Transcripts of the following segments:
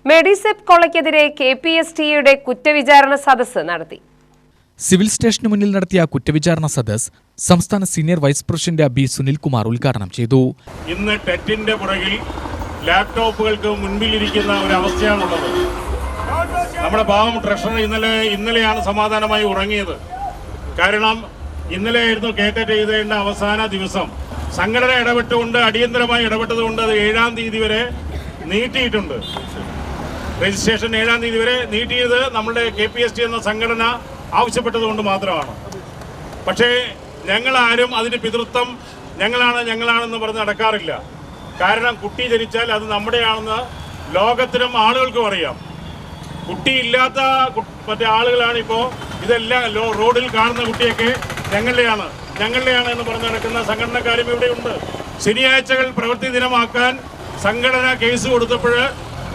മെഡിസെപ് കൊള്ളയ്ക്കെതിരെ KPSTയുടെ കുറ്റവിചാരണ സദസ്സ് നടത്തി. സിവിൽ സ്റ്റേഷന് മുന്നിൽ നടത്തിയ കുറ്റവിചാരണ സദസ്സ് സംസ്ഥാന senior vice president B Sunilkumar ഉദ്ഘാടനം ചെയ്തു. ഇന്ന് ടെറ്റിന്റെ പുറകിൽ ലാപ്ടോപ്പുകൾക്ക് മുൻപിലിരിക്കുന്ന ഒരു അവസ്ഥയാണുള്ളത്. നമ്മുടെ പാവം ട്രഷറർ ഇന്നലെയാണ് സമാധാനമായി ഉറങ്ങിയത്. കാരണം ഇന്നലെയായിരുന്നു കേറ്ററ്റ് എഴുതേണ്ട അവസാന ദിവസം. സംഘടന ഇടപെട്ടുകൊണ്ട് അടിയന്തരമായി ഇടപെട്ടതുകൊണ്ട് അത് 7-ാം തീയതി വരെ നീട്ടിയിട്ടുണ്ട്. രജിസ്ട്രേഷൻ 7-ാം തീയതി വരെ നീട്ടിയത് നമ്മുടെ KPST എന്ന സംഘടന ആവശ്യപ്പെട്ടതുകൊണ്ട് മാത്രമാണ്. പക്ഷേ ഞങ്ങളാരും അതിന് പിതൃത്വം ഞങ്ങളാണെന്ന് പറഞ്ഞ് നടക്കാറില്ല. കാരണം കുട്ടി ജനിച്ചാൽ അത് നമ്മുടെയാണെന്ന് ലോകത്തിനും ആളുകൾക്കും അറിയാം. കുട്ടിയില്ലാത്ത മറ്റേ ആളുകളാണ് ഇപ്പോൾ ഇതെല്ലാം റോഡിൽ കാണുന്ന കുട്ടിയൊക്കെ ഞങ്ങളുടെയാണ് എന്ന് പറഞ്ഞ് നടക്കുന്ന സംഘടനക്കാരും ഇവിടെയുണ്ട്. ശനിയാഴ്ചകൾ പ്രവൃത്തി ദിനമാക്കാൻ സംഘടന കേസ് കൊടുത്തപ്പോൾ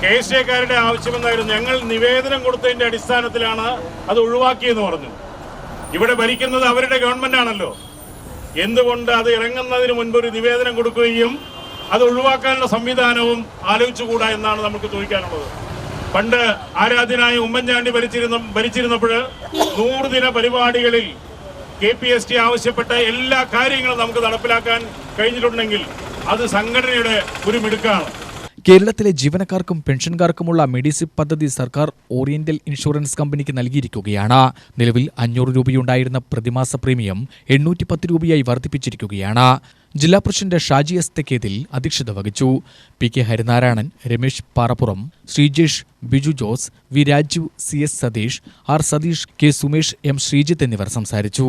KSTക്കാരുടെ ആവശ്യമെന്നായിരുന്നു. ഞങ്ങൾ നിവേദനം കൊടുത്തതിൻ്റെ അടിസ്ഥാനത്തിലാണ് അത് ഒഴിവാക്കിയെന്ന് പറഞ്ഞു. ഇവിടെ ഭരിക്കുന്നത് അവരുടെ ഗവൺമെന്റ് ആണല്ലോ. എന്തുകൊണ്ട് അത് ഇറങ്ങുന്നതിന് മുൻപ് ഒരു നിവേദനം കൊടുക്കുകയും അത് ഒഴിവാക്കാനുള്ള സംവിധാനവും ആലോചിച്ചുകൂടാ എന്നാണ് നമുക്ക് ചോദിക്കാനുള്ളത്. പണ്ട് ആരാധ്യനായ ഉമ്മൻചാണ്ടി ഭരിച്ചിരുന്നപ്പോൾ 100 ദിന പരിപാടികളിൽ KPST ആവശ്യപ്പെട്ട എല്ലാ കാര്യങ്ങളും നമുക്ക് നടപ്പിലാക്കാൻ കഴിഞ്ഞിട്ടുണ്ടെങ്കിൽ അത് സംഘടനയുടെ ഒരു മിടുക്കാണ്. കേരളത്തിലെ ജീവനക്കാർക്കും പെൻഷൻകാർക്കുമുള്ള മെഡിസെപ് പദ്ധതി സർക്കാർ ഓറിയന്റൽ ഇൻഷുറൻസ് കമ്പനിക്ക് നൽകിയിരിക്കുകയാണ്. നിലവിൽ 500 രൂപയുണ്ടായിരുന്ന പ്രതിമാസ പ്രീമിയം 810 രൂപയായി വർദ്ധിപ്പിച്ചിരിക്കുകയാണ്. ജില്ലാ പ്രസിഡന്റ് ഷാജി എസ് തെക്കേതിൽ അധ്യക്ഷത വഹിച്ചു. PK Harinarayanan, Ramesh Parappuram, Sreejesh, Biju Jose, V Raju, CS Satheesh, R Satheesh, K Sumesh, M Sreejith എന്നിവർ സംസാരിച്ചു.